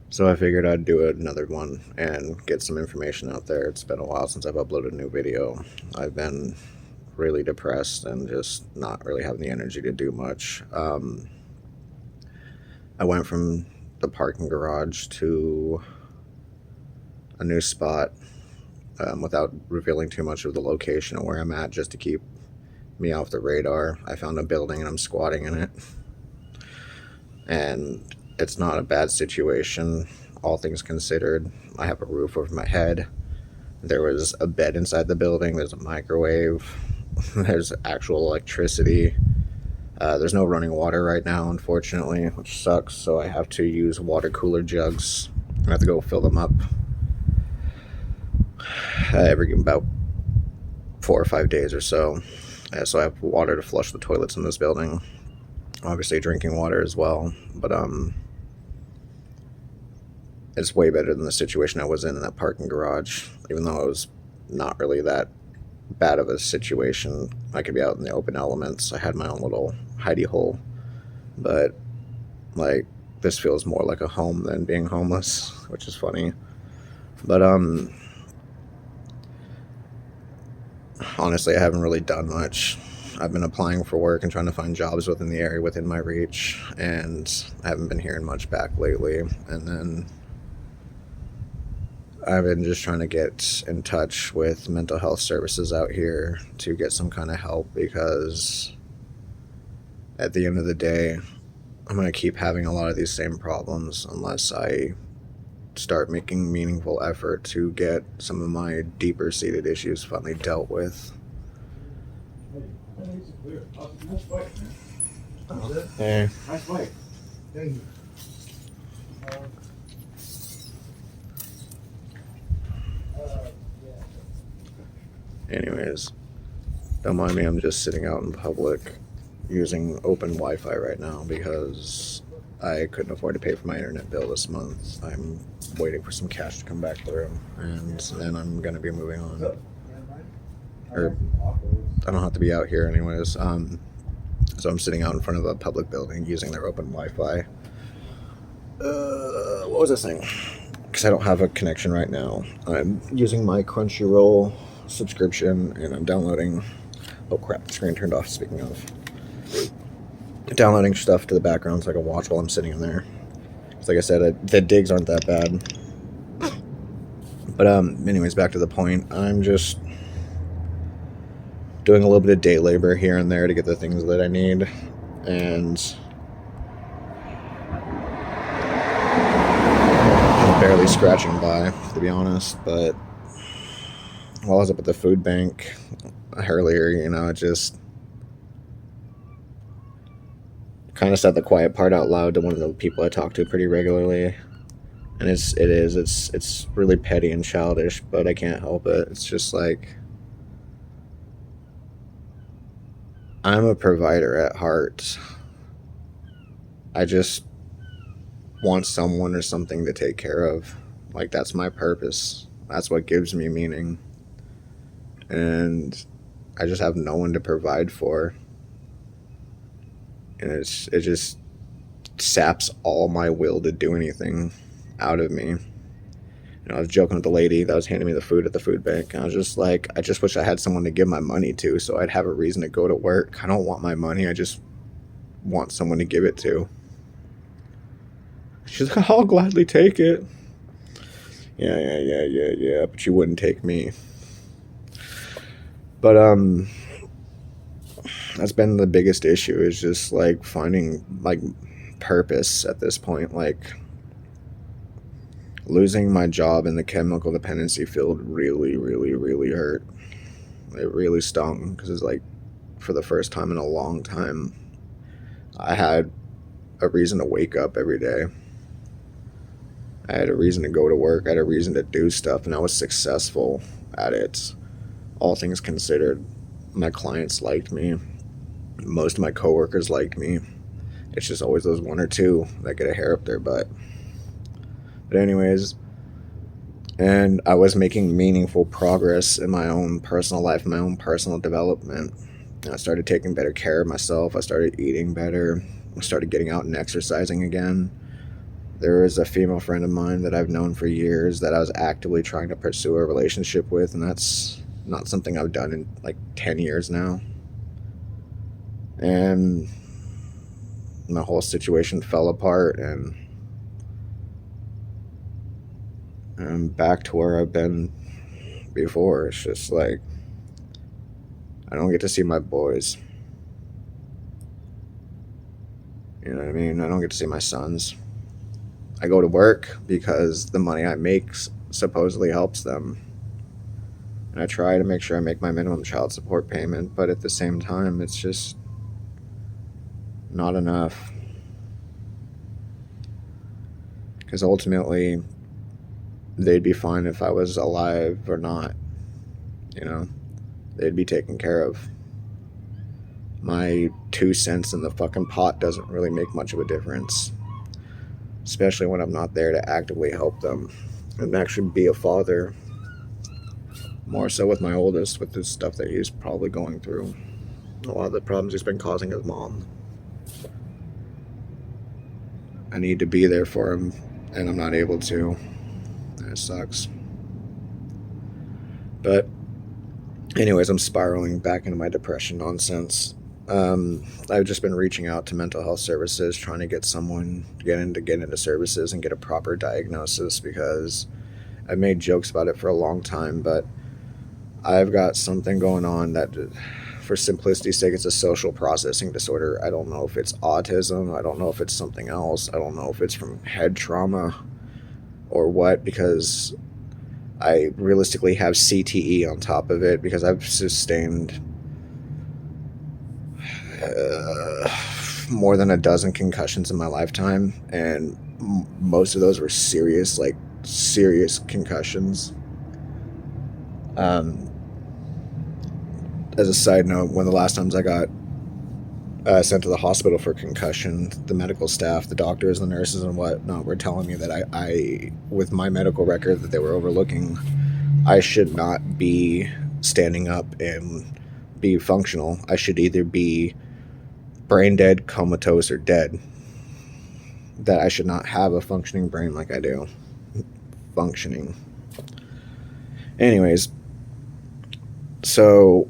So I figured I'd do another one and get some information out there. It's been a while since I've uploaded a new video. I've been really depressed and just not really having the energy to do much. I went from the parking garage to a new spot without revealing too much of the location of where I'm at, just to keep me off the radar. I found a building and I'm squatting in it. And it's not a bad situation, all things considered. I have a roof over my head. There was a bed inside the building. There's a microwave. There's actual electricity. There's no running water right now, unfortunately, which sucks. So I have to use water cooler jugs. I have to go fill them up every about 4 or 5 days or so. So I have water to flush the toilets in this building. Obviously drinking water as well, but it's way better than the situation I was in that parking garage. Even though it was not really that bad of a situation, I could be out in the open elements. I had my own little hidey hole, but like this feels more like a home than being homeless, which is funny. But honestly, I haven't really done much. I've been applying for work and trying to find jobs within the area within my reach, and I haven't been hearing much back lately. And then I've been just trying to get in touch with mental health services out here to get some kind of help, because at the end of the day, I'm going to keep having a lot of these same problems unless I start making meaningful effort to get some of my deeper seated issues finally dealt with. Nice fight, man. Hey. Nice fight. Thank you. Anyways, don't mind me, I'm just sitting out in public using open Wi-Fi right now because I couldn't afford to pay for my internet bill this month. I'm waiting for some cash to come back through, and then I'm going to be moving on. Or I don't have to be out here anyways. So I'm sitting out in front of a public building using their open Wi-Fi. What was I saying? Because I don't have a connection right now. I'm using my Crunchyroll subscription, and I'm downloading... Oh crap, the screen turned off, speaking of. Downloading stuff to the background so I can watch while I'm sitting in there. Because like I said, the digs aren't that bad. But anyways, back to the point. I'm just doing a little bit of day labor here and there to get the things that I need. And I'm barely scratching by, to be honest. But while I was up at the food bank earlier, it just kind of said the quiet part out loud to one of the people I talk to pretty regularly. And it's really petty and childish, but I can't help it. It's just like, I'm a provider at heart. I just want someone or something to take care of. Like, that's my purpose. That's what gives me meaning. And I just have no one to provide for. And it just saps all my will to do anything out of me. I was joking with the lady that was handing me the food at the food bank. And I was just like, I just wish I had someone to give my money to so I'd have a reason to go to work. I don't want my money. I just want someone to give it to. She's like, I'll gladly take it. Yeah. But you wouldn't take me. But, that's been the biggest issue, is just like finding like purpose at this point. Like, losing my job in the chemical dependency field really, really, really hurt. It really stung, because it's like, for the first time in a long time, I had a reason to wake up every day. I had a reason to go to work. I had a reason to do stuff, and I was successful at it. All things considered, my clients liked me. Most of my coworkers liked me. It's just always those one or two that get a hair up their butt. But anyways, and I was making meaningful progress in my own personal life, my own personal development. I started taking better care of myself. I started eating better. I started getting out and exercising again. There is a female friend of mine that I've known for years that I was actively trying to pursue a relationship with, and that's not something I've done in like 10 years now. And my whole situation fell apart, and I'm back to where I've been before. It's just like I don't get to see my boys. You know what I mean? I don't get to see my sons. I go to work because the money I make supposedly helps them. And I try to make sure I make my minimum child support payment, but at the same time, it's just not enough. Because ultimately, they'd be fine if I was alive or not. You know, they'd be taken care of. My 2 cents in the fucking pot doesn't really make much of a difference, especially when I'm not there to actively help them and actually be a father. More so with my oldest, with the stuff that he's probably going through. A lot of the problems he's been causing his mom. I need to be there for him, and I'm not able to. And it sucks. But anyways, I'm spiraling back into my depression nonsense. I've just been reaching out to mental health services, trying to get someone get into services and get a proper diagnosis, because I've made jokes about it for a long time, but I've got something going on that, for simplicity's sake, it's a social processing disorder. I don't know if it's autism. I don't know if it's something else. I don't know if it's from head trauma or what, because I realistically have CTE on top of it, because I've sustained more than a dozen concussions in my lifetime, and most of those were serious concussions. As a side note, one of the last times I got sent to the hospital for concussion, the medical staff, the doctors, the nurses, and whatnot were telling me that I with my medical record that they were overlooking, I should not be standing up and be functional. I should either be brain dead, comatose, or dead. That I should not have a functioning brain like I do. Functioning. Anyways, so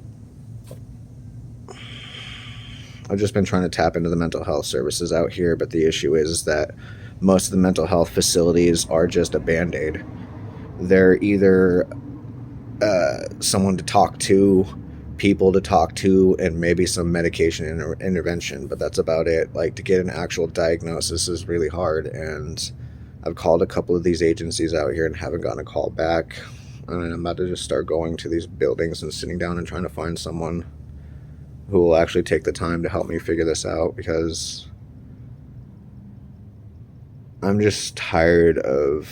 I've just been trying to tap into the mental health services out here, but the issue is that most of the mental health facilities are just a Band-Aid. They're either someone to talk to, people to talk to, and maybe some medication intervention, but that's about it. Like, to get an actual diagnosis is really hard, and I've called a couple of these agencies out here and haven't gotten a call back. And I'm about to just start going to these buildings and sitting down and trying to find someone who will actually take the time to help me figure this out, because I'm just tired of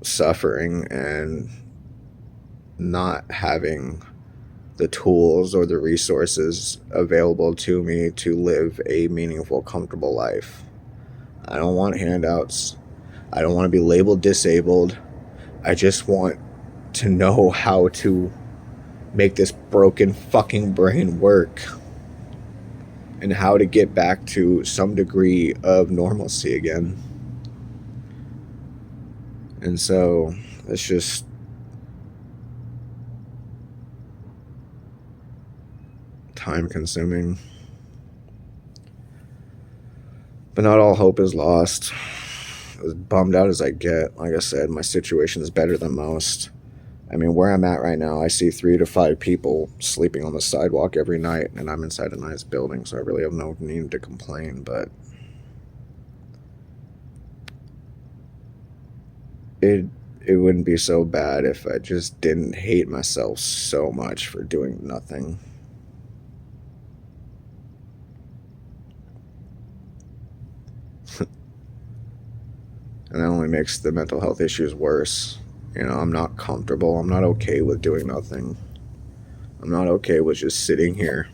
suffering and not having the tools or the resources available to me to live a meaningful, comfortable life. I don't want handouts. I don't want to be labeled disabled. I just want to know how to make this broken fucking brain work, and how to get back to some degree of normalcy again. And so it's just time consuming. But not all hope is lost. As bummed out as I get, like I said, my situation is better than most. I mean, where I'm at right now, I see 3 to 5 people sleeping on the sidewalk every night, and I'm inside a nice building, so I really have no need to complain, but it wouldn't be so bad if I just didn't hate myself so much for doing nothing. And that only makes the mental health issues worse. You know, I'm not comfortable. I'm not okay with doing nothing. I'm not okay with just sitting here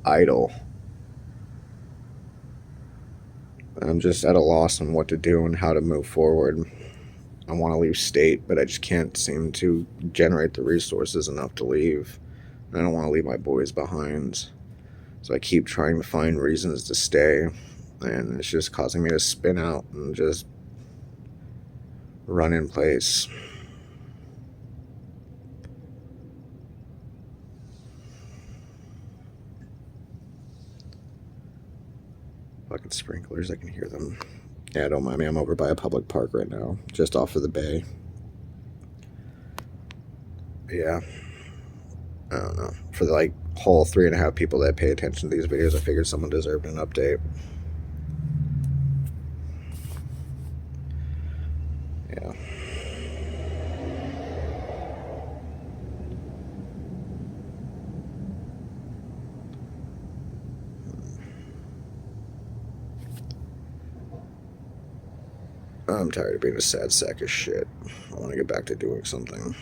idle. I'm just at a loss on what to do and how to move forward. I want to leave state, but I just can't seem to generate the resources enough to leave. And I don't want to leave my boys behind. So I keep trying to find reasons to stay. and it's just causing me to spin out and just run in place. Fucking sprinklers, I can hear them. Yeah, don't mind me, I'm over by a public park right now, just off of the bay. But yeah, I don't know. For the like whole 3.5 people that pay attention to these videos, I figured someone deserved an update. Yeah. I'm tired of being a sad sack of shit. I want to get back to doing something.